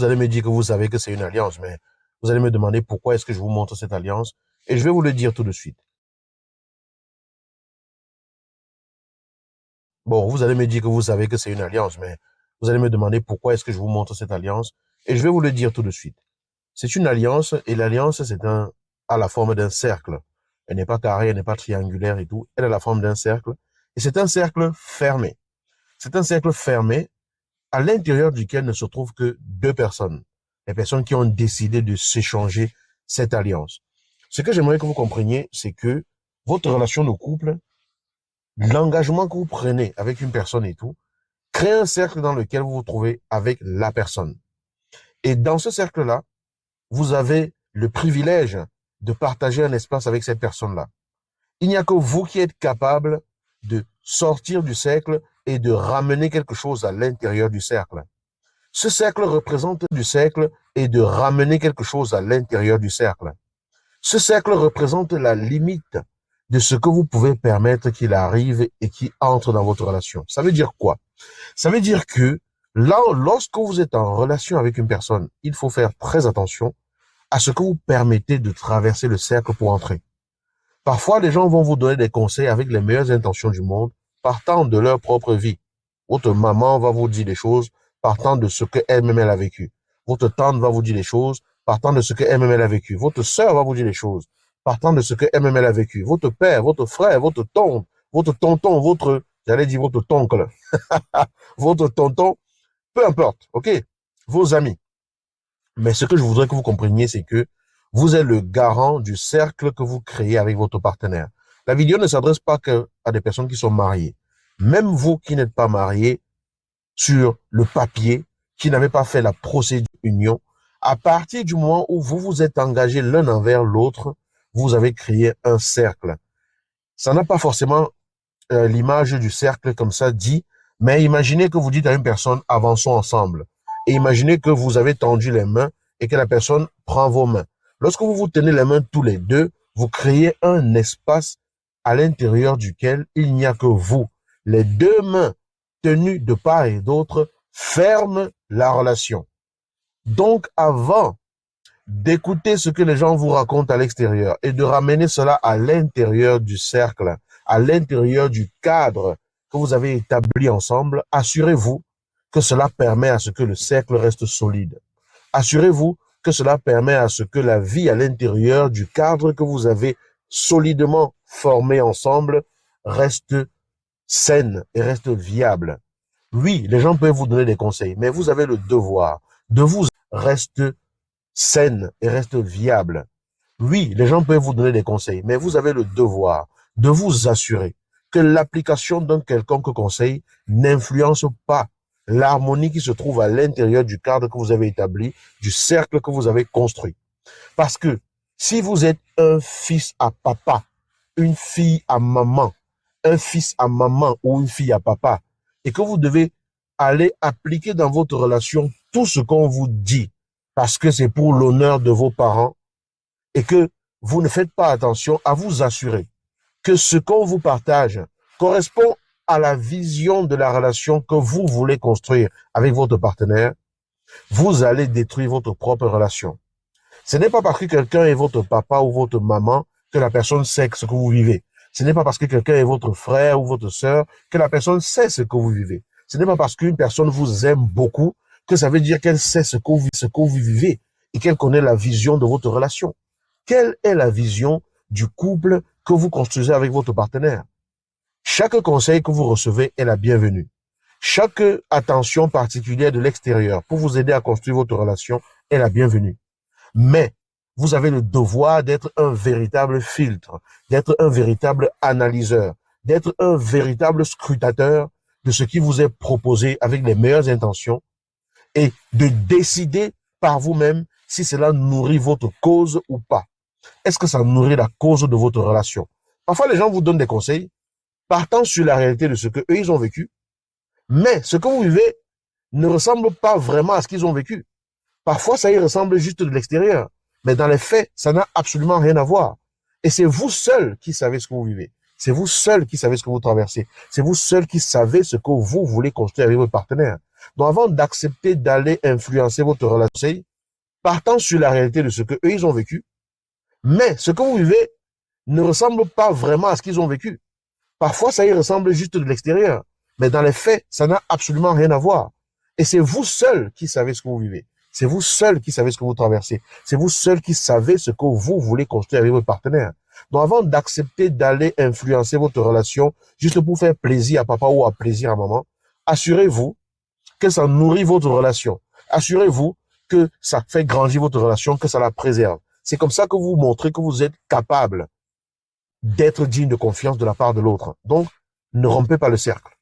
Vous allez me dire que vous savez que c'est une alliance, mais vous allez me demander pourquoi est-ce que je vous montre cette alliance, et je vais vous le dire tout de suite. Bon, vous allez me dire que vous savez que c'est une alliance, mais vous allez me demander pourquoi est-ce que je vous montre cette alliance, et je vais vous le dire tout de suite. C'est une alliance, et l'alliance, a la forme d'un cercle. Elle n'est pas carrée, elle n'est pas triangulaire et tout, elle a la forme d'un cercle, et c'est un cercle fermé. C'est un cercle fermé à l'intérieur duquel ne se trouvent que deux personnes, les personnes qui ont décidé de s'échanger cette alliance. Ce que j'aimerais que vous compreniez, c'est que votre relation de couple, l'engagement que vous prenez avec une personne et tout, crée un cercle dans lequel vous vous trouvez avec la personne. Et dans ce cercle-là, vous avez le privilège de partager un espace avec cette personne-là. Il n'y a que vous qui êtes capable de sortir du cercle et de ramener quelque chose à l'intérieur du cercle. Ce cercle représente du cercle et de ramener quelque chose à l'intérieur du cercle. Ce cercle représente la limite de ce que vous pouvez permettre qu'il arrive et qui entre dans votre relation. Ça veut dire quoi? Ça veut dire que là, lorsque vous êtes en relation avec une personne, il faut faire très attention à ce que vous permettez de traverser le cercle pour entrer. Parfois, les gens vont vous donner des conseils avec les meilleures intentions du monde, partant de leur propre vie. Votre maman va vous dire des choses partant de ce qu'elle-même elle a vécu. Votre tante va vous dire des choses partant de ce qu'elle-même elle a vécu. Votre sœur va vous dire des choses partant de ce qu'elle-même elle a vécu. Votre père, votre frère, votre tante, votre tonton, j'allais dire votre toncle, votre tonton, peu importe, ok? Vos amis. Mais ce que je voudrais que vous compreniez, c'est que vous êtes le garant du cercle que vous créez avec votre partenaire. La vidéo ne s'adresse pas qu'à des personnes qui sont mariées. Même vous qui n'êtes pas mariés, sur le papier, qui n'avez pas fait la procédure d'union, à partir du moment où vous vous êtes engagés l'un envers l'autre, vous avez créé un cercle. Ça n'a pas forcément l'image du cercle comme ça dit, mais imaginez que vous dites à une personne, avançons ensemble. Et imaginez que vous avez tendu les mains et que la personne prend vos mains. Lorsque vous vous tenez les mains tous les deux, vous créez un espace à l'intérieur duquel il n'y a que vous. Les deux mains tenues de part et d'autre ferment la relation. Donc, avant d'écouter ce que les gens vous racontent à l'extérieur et de ramener cela à l'intérieur du cercle, à l'intérieur du cadre que vous avez établi ensemble, assurez-vous que cela permet à ce que le cercle reste solide. Assurez-vous que cela permet à ce que la vie à l'intérieur du cadre que vous avez solidement formé ensemble reste saine et reste viable. Oui, les gens peuvent vous donner des conseils, mais vous avez le devoir de vous rester saine et reste viable. Oui, les gens peuvent vous donner des conseils, mais vous avez le devoir de vous assurer que l'application d'un quelconque conseil n'influence pas l'harmonie qui se trouve à l'intérieur du cadre que vous avez établi, du cercle que vous avez construit. Parce que si vous êtes un fils à papa, une fille à maman, un fils à maman ou une fille à papa, et que vous devez aller appliquer dans votre relation tout ce qu'on vous dit, parce que c'est pour l'honneur de vos parents, et que vous ne faites pas attention à vous assurer que ce qu'on vous partage correspond à la vision de la relation que vous voulez construire avec votre partenaire, vous allez détruire votre propre relation. Ce n'est pas parce que quelqu'un est votre papa ou votre maman que la personne sait ce que vous vivez. Ce n'est pas parce que quelqu'un est votre frère ou votre sœur que la personne sait ce que vous vivez. Ce n'est pas parce qu'une personne vous aime beaucoup que ça veut dire qu'elle sait ce que vous vivez et qu'elle connaît la vision de votre relation. Quelle est la vision du couple que vous construisez avec votre partenaire? Chaque conseil que vous recevez est la bienvenue. Chaque attention particulière de l'extérieur pour vous aider à construire votre relation est la bienvenue. Mais vous avez le devoir d'être un véritable filtre, d'être un véritable analyseur, d'être un véritable scrutateur de ce qui vous est proposé avec les meilleures intentions et de décider par vous-même si cela nourrit votre cause ou pas. Est-ce que ça nourrit la cause de votre relation? Parfois, les gens vous donnent des conseils partant sur la réalité de ce que eux ils ont vécu, mais ce que vous vivez ne ressemble pas vraiment à ce qu'ils ont vécu. Parfois, ça y ressemble juste de l'extérieur, mais dans les faits, ça n'a absolument rien à voir. Et c'est vous seul qui savez ce que vous vivez. C'est vous seul qui savez ce que vous traversez. C'est vous seul qui savez ce que vous voulez construire avec votre partenaire. Donc, avant d'accepter d'aller influencer votre relation, partant sur la réalité de ce que eux ils ont vécu, mais ce que vous vivez ne ressemble pas vraiment à ce qu'ils ont vécu. Parfois, ça y ressemble juste de l'extérieur, mais dans les faits, ça n'a absolument rien à voir. Et c'est vous seul qui savez ce que vous vivez. C'est vous seul qui savez ce que vous traversez. C'est vous seul qui savez ce que vous voulez construire avec votre partenaire. Donc, avant d'accepter d'aller influencer votre relation juste pour faire plaisir à papa ou à plaisir à maman, assurez-vous que ça nourrit votre relation. Assurez-vous que ça fait grandir votre relation, que ça la préserve. C'est comme ça que vous montrez que vous êtes capable d'être digne de confiance de la part de l'autre. Donc, ne rompez pas le cercle.